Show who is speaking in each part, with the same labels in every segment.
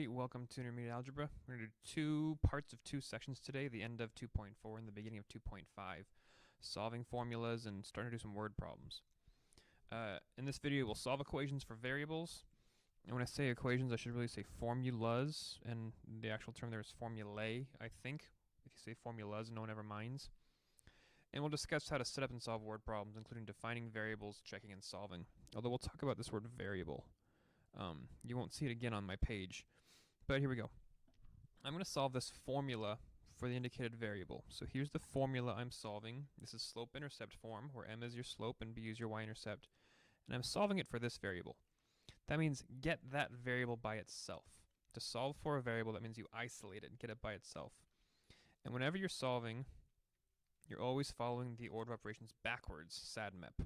Speaker 1: everybody, welcome to Intermediate Algebra. We're going to do two parts of two sections today, the end of 2.4 and the beginning of 2.5, solving formulas and starting to do some word problems. In this video, we'll solve equations for variables. And when I say equations, I should really say formulas, and the actual term there is formulae, I think. If you say formulas, no one ever minds. And we'll discuss how to set up and solve word problems, including defining variables, checking, and solving. Although we'll talk about this word variable. You won't see it again on my page, but here we go. I'm going to solve this formula for the indicated variable. So here's the formula I'm solving. This is slope-intercept form, where m is your slope and b is your y-intercept. And I'm solving it for this variable. That means get that variable by itself. To solve for a variable, that means you isolate it, get it by itself. And whenever you're solving, you're always following the order of operations backwards, SADMEP.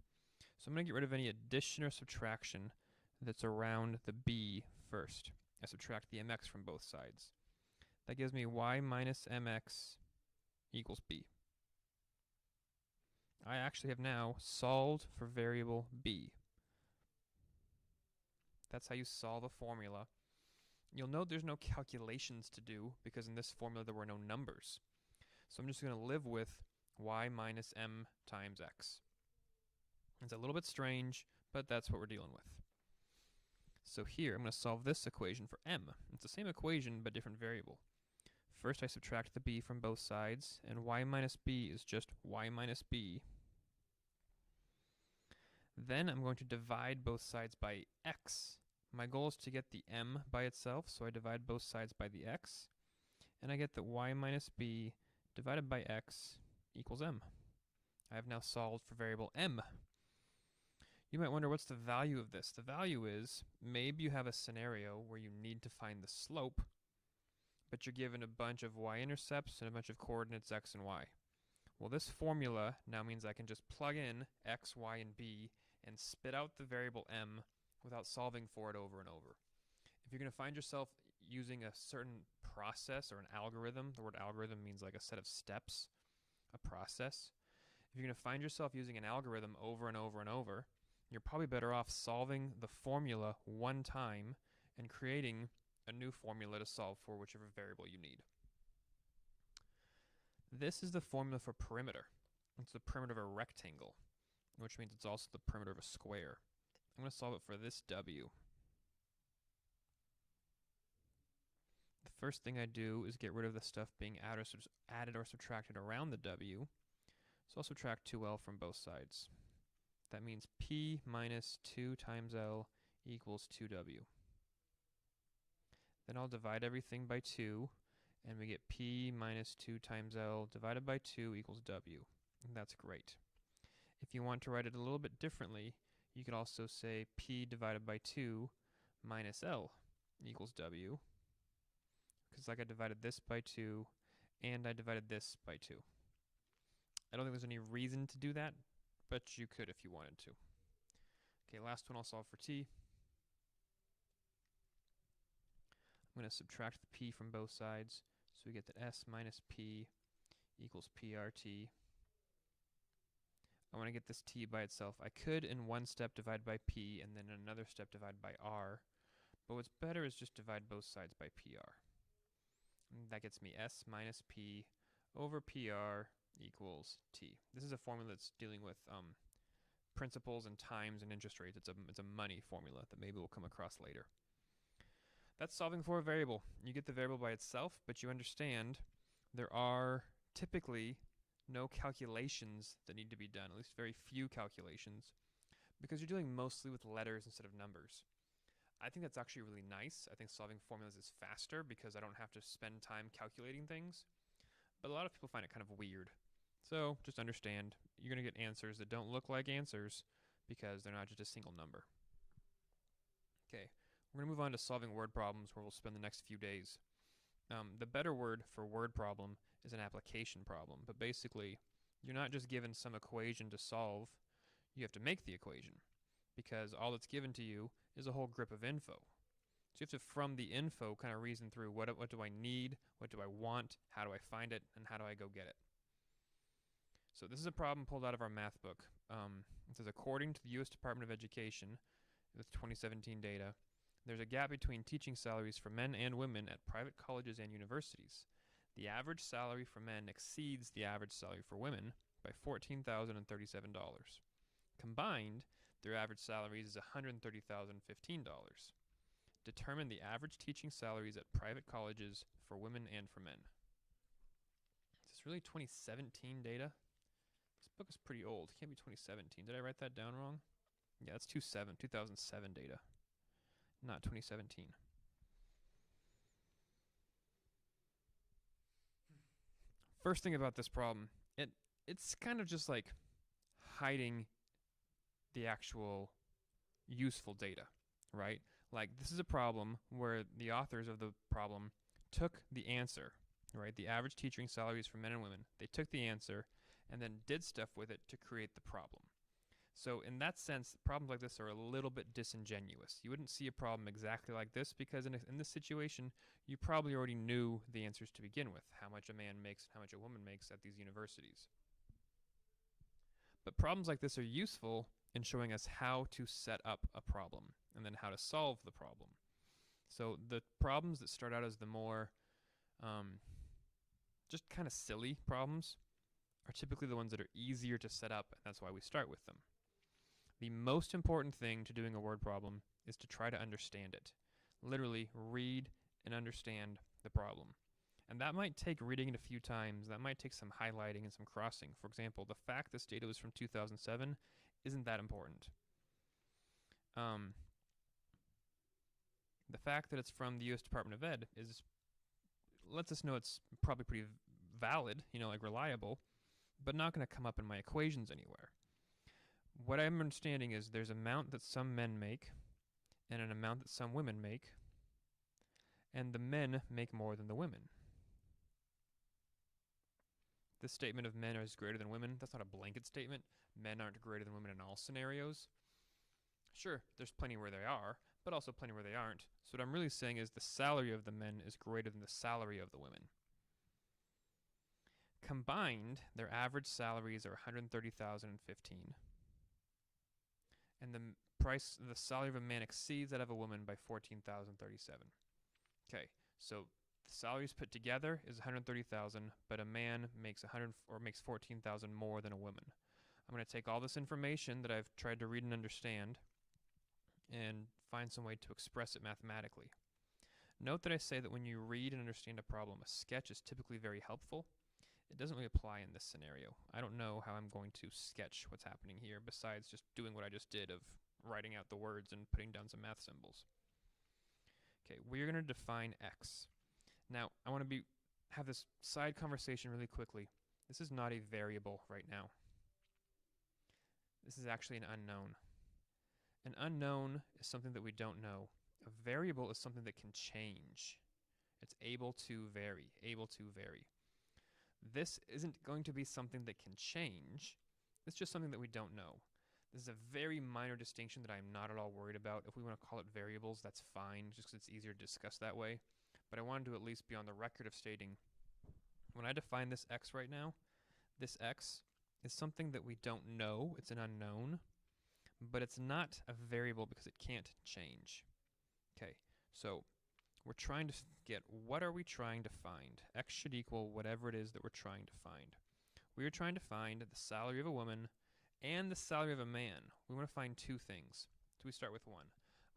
Speaker 1: So I'm going to get rid of any addition or subtraction that's around the b first. I subtract the mx from both sides. That gives me y minus mx equals b. I actually have now solved for variable b. That's how you solve a formula. You'll note there's no calculations to do because in this formula there were no numbers. So I'm just going to live with y minus m times x. It's a little bit strange, but that's what we're dealing with. So here, I'm going to solve this equation for m. It's the same equation, but different variable. First, I subtract the b from both sides, and y minus b is just y minus b. Then I'm going to divide both sides by x. My goal is to get the m by itself, so I divide both sides by the x, and I get that y minus b divided by x equals m. I have now solved for variable m. You might wonder, what's the value of this? The value is, maybe you have a scenario where you need to find the slope, but you're given a bunch of y-intercepts and a bunch of coordinates x and y. Well, this formula now means I can just plug in x, y, and b and spit out the variable m without solving for it over and over. If you're going to find yourself using a certain process or an algorithm, the word algorithm means like a set of steps, a process. If you're going to find yourself using an algorithm over and over and over, you're probably better off solving the formula one time and creating a new formula to solve for whichever variable you need. This is the formula for perimeter. It's the perimeter of a rectangle, which means it's also the perimeter of a square. I'm going to solve it for this w. The first thing I do is get rid of the stuff being added or subtracted around the w. So I'll subtract 2l from both sides. That means p minus 2 times l equals 2w. Then I'll divide everything by 2, and we get p minus 2 times l divided by 2 equals w. And that's great. If you want to write it a little bit differently, you could also say p divided by 2 minus l equals w. Because like I divided this by 2, and I divided this by 2. I don't think there's any reason to do that, but you could if you wanted to. Okay, last one I'll solve for t. I'm going to subtract the p from both sides, so we get that s minus p equals prt. I want to get this t by itself. I could in one step divide by p and then in another step divide by r, but what's better is just divide both sides by pr. And that gets me s minus p over pr equals t. This is a formula that's dealing with principles and times and interest rates. It's a money formula that maybe we'll come across later. That's solving for a variable. You get the variable by itself, but you understand there are typically no calculations that need to be done, at least very few calculations, because you're dealing mostly with letters instead of numbers. I think that's actually really nice. I think solving formulas is faster because I don't have to spend time calculating things, but a lot of people find it kind of weird. So just understand, you're going to get answers that don't look like answers because they're not just a single number. Okay, we're going to move on to solving word problems where we'll spend the next few days. The better word for word problem is an application problem, but basically you're not just given some equation to solve, you have to make the equation because all that's given to you is a whole grip of info. So you have to, from the info, kind of reason through what do I need, what do I want, how do I find it, and how do I go get it. So this is a problem pulled out of our math book. It says, according to the U.S. Department of Education, with 2017 data, there's a gap between teaching salaries for men and women at private colleges and universities. The average salary for men exceeds the average salary for women by $14,037. Combined, their average salaries is $130,015. Determine the average teaching salaries at private colleges for women and for men. Is this really 2017 data? This book is pretty old. It can't be 2017. Did I write that down wrong? Yeah, that's 2007 data, not 2017. First thing about this problem, it's kind of just like hiding the actual useful data, right? Like, this is a problem where the authors of the problem took the answer, right? The average teaching salaries for men and women. They took the answer and then did stuff with it to create the problem. So in that sense, problems like this are a little bit disingenuous. You wouldn't see a problem exactly like this because in this situation, you probably already knew the answers to begin with, how much a man makes and how much a woman makes at these universities. But problems like this are useful in showing us how to set up a problem and then how to solve the problem. So the problems that start out as the more just kind of silly problems are typically the ones that are easier to set up, and that's why we start with them. The most important thing to doing a word problem is to try to understand it. Literally, read and understand the problem. And that might take reading it a few times. That might take some highlighting and some crossing. For example, the fact this data was from 2007 isn't that important. The fact that it's from the U.S. Department of Ed lets us know it's probably pretty valid, like reliable, but not going to come up in my equations anywhere. What I'm understanding is there's an amount that some men make and an amount that some women make, and the men make more than the women. This statement of men is greater than women, that's not a blanket statement. Men aren't greater than women in all scenarios. Sure, there's plenty where they are, but also plenty where they aren't. So what I'm really saying is the salary of the men is greater than the salary of the women. Combined, their average salaries are $130,015. And the salary of a man exceeds that of a woman by $14,037. Okay, so the salaries put together is $130,000, but a man makes makes $14,000 more than a woman. I'm going to take all this information that I've tried to read and understand and find some way to express it mathematically. Note that I say that when you read and understand a problem, a sketch is typically very helpful. It doesn't really apply in this scenario. I don't know how I'm going to sketch what's happening here besides just doing what I just did of writing out the words and putting down some math symbols. Okay, we're going to define x. Now, I want to have this side conversation really quickly. This is not a variable right now. This is actually an unknown. An unknown is something that we don't know. A variable is something that can change. It's able to vary, This isn't going to be something that can change. It's just something that we don't know. This is a very minor distinction that I'm not at all worried about. If we want to call it variables, that's fine, just because it's easier to discuss that way. But I wanted to at least be on the record of stating, when I define this x right now, this x is something that we don't know. It's an unknown, but it's not a variable because it can't change. Okay, so we're trying to get, what are we trying to find? X should equal whatever it is that we're trying to find. We are trying to find the salary of a woman and the salary of a man. We want to find two things. So we start with one.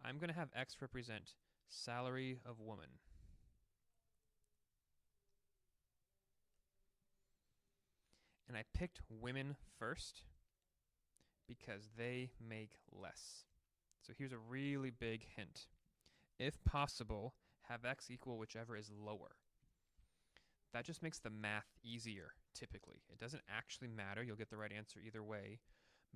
Speaker 1: I'm going to have X represent salary of woman. And I picked women first because they make less. So here's a really big hint. If possible, have x equal whichever is lower. That just makes the math easier, typically. It doesn't actually matter. You'll get the right answer either way.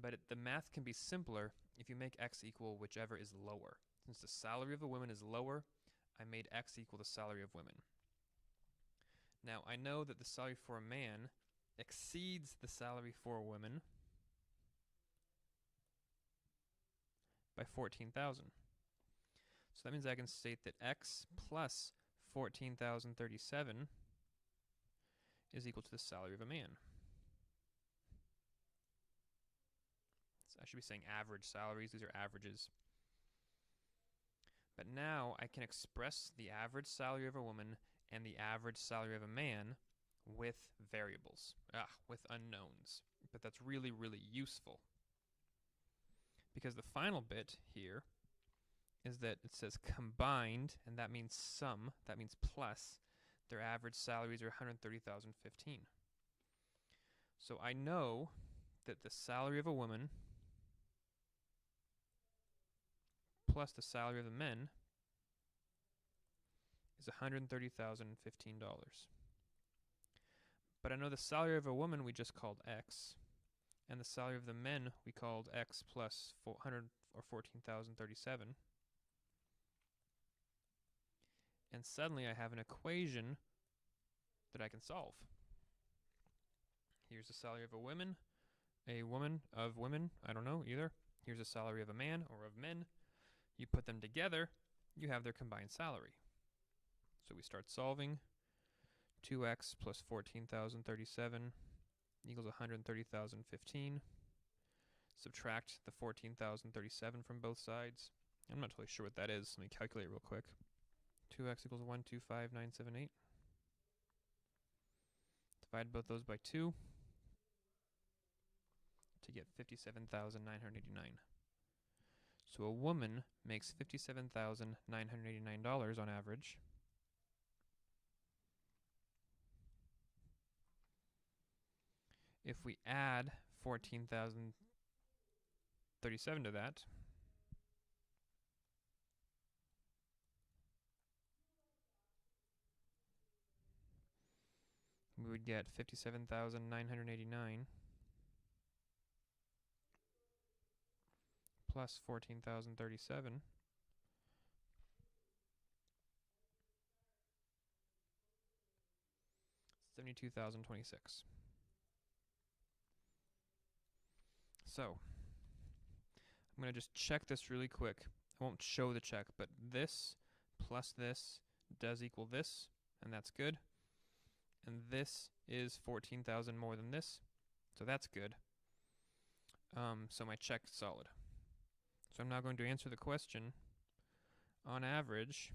Speaker 1: But the math can be simpler if you make x equal whichever is lower. Since the salary of the women is lower, I made x equal the salary of women. Now, I know that the salary for a man exceeds the salary for a woman by 14,000. So that means I can state that x plus 14,037 is equal to the salary of a man. So I should be saying average salaries. These are averages. But now I can express the average salary of a woman and the average salary of a man with variables, with unknowns. But that's really, really useful. Because the final bit here is that it says combined, and that means sum, that means plus, their average salaries are $130,015. So I know that the salary of a woman plus the salary of the men is $130,015. But I know the salary of a woman we just called X, and the salary of the men we called X plus 400 or 14,037. And suddenly I have an equation that I can solve. Here's the salary of a woman of women, I don't know either. Here's the salary of a man or of men. You put them together, you have their combined salary. So we start solving. 2x plus 14,037 equals 130,015. Subtract the 14,037 from both sides. I'm not totally sure what that is. Let me calculate real quick. 2x equals 125,978. Divide both those by 2 to get 57,989. So a woman makes $57,989 on average. If we add 14,037 to that, we would get 57,989 plus 14,037 $72,026. So I'm going to just check this really quick. I won't show the check, but this plus this does equal this, and that's good. And this is 14,000 more than this, so that's good. So my check is solid. So I'm now going to answer the question. On average,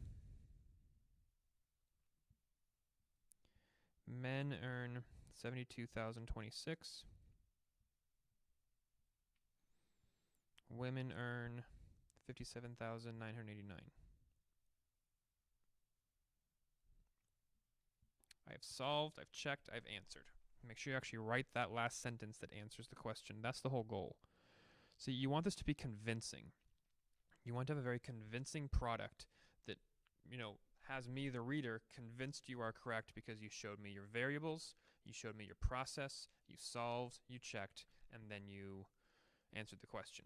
Speaker 1: men earn 72,026. Women earn 57,989. I have solved, I've checked, I've answered. Make sure you actually write that last sentence that answers the question. That's the whole goal. So you want this to be convincing. You want to have a very convincing product that, has me, the reader, convinced you are correct because you showed me your variables, you showed me your process, you solved, you checked, and then you answered the question.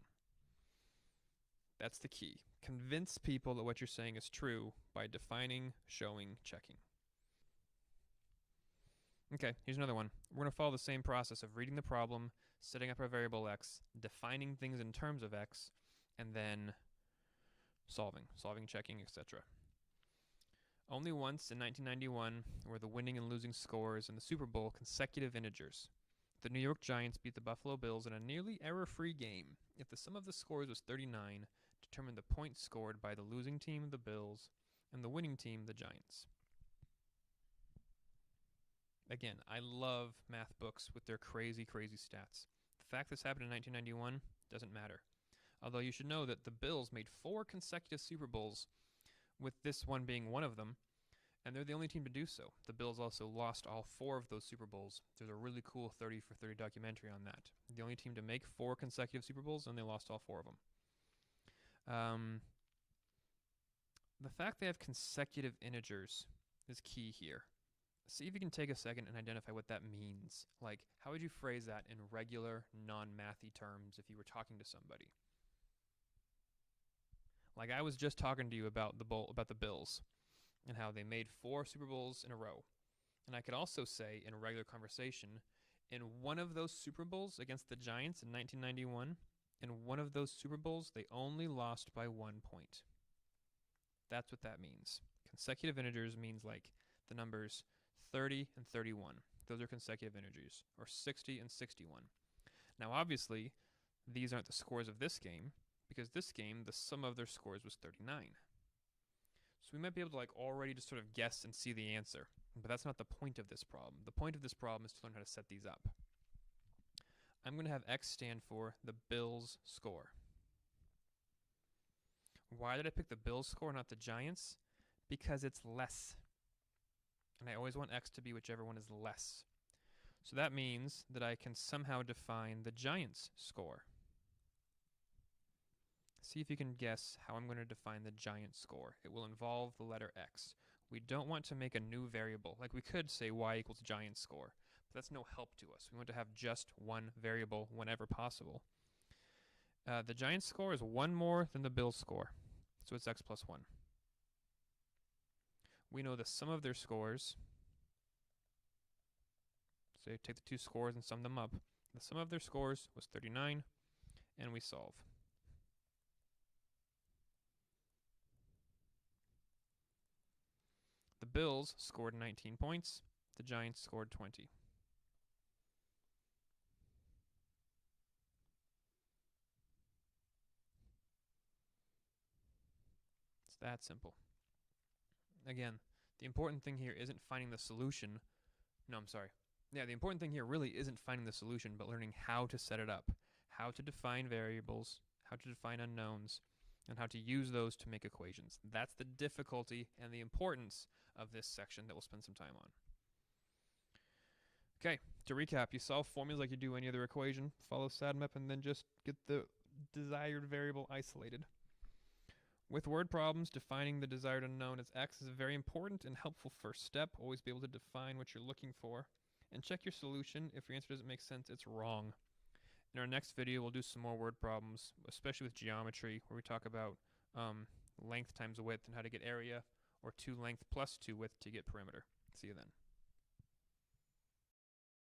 Speaker 1: That's the key. Convince people that what you're saying is true by defining, showing, checking. Okay, here's another one. We're going to follow the same process of reading the problem, setting up our variable x, defining things in terms of x, and then solving, checking, etc. Only once in 1991 were the winning and losing scores in the Super Bowl consecutive integers. The New York Giants beat the Buffalo Bills in a nearly error-free game. If the sum of the scores was 39, determine the points scored by the losing team, the Bills, and the winning team, the Giants. Again, I love math books with their crazy, crazy stats. The fact this happened in 1991 doesn't matter. Although you should know that the Bills made 4 consecutive Super Bowls, with this one being one of them, and they're the only team to do so. The Bills also lost all 4 of those Super Bowls. There's a really cool 30 for 30 documentary on that. The only team to make 4 consecutive Super Bowls, and they lost all 4 of them. The fact they have consecutive integers is key here. See if you can take a second and identify what that means. Like, how would you phrase that in regular, non-mathy terms if you were talking to somebody? Like, I was just talking to you about the Bills and how they made 4 Super Bowls in a row. And I could also say in a regular conversation, in one of those Super Bowls against the Giants in 1991, in one of those Super Bowls, they only lost by 1 point. That's what that means. Consecutive integers means like the numbers 30 and 31. Those are consecutive integers, or 60 and 61. Now, obviously, these aren't the scores of this game, because this game, the sum of their scores was 39. we might be able to like already just sort of guess and see the answer. But that's not the point of this problem. The point of this problem is to learn how to set these up. I'm going to have X stand for the Bills' score. Why did I pick the Bills' score, not the Giants? Because it's less. And I always want X to be whichever one is less. So that means that I can somehow define the Giants' score. See if you can guess how I'm going to define the Giants' score. It will involve the letter X. We don't want to make a new variable. Like we could say y equals Giants' score, but that's no help to us. We want to have just one variable whenever possible. The Giants' score is one more than the Bills' score, so it's X plus 1. We know the sum of their scores. So you take the two scores and sum them up. The sum of their scores was 39, and we solve. The Bills scored 19 points. The Giants scored 20. It's that simple. Again, the important thing here isn't finding the solution. No, I'm sorry. Yeah, the important thing here really isn't finding the solution, but learning how to set it up, how to define variables, how to define unknowns, and how to use those to make equations. That's the difficulty and the importance of this section that we'll spend some time on. Okay, to recap, you solve formulas like you do any other equation, follow SADMAP, and then just get the desired variable isolated. With word problems, defining the desired unknown as X is a very important and helpful first step. Always be able to define what you're looking for. And check your solution. If your answer doesn't make sense, it's wrong. In our next video, we'll do some more word problems, especially with geometry, where we talk about length times width and how to get area, or 2 length plus 2 width to get perimeter. See you then.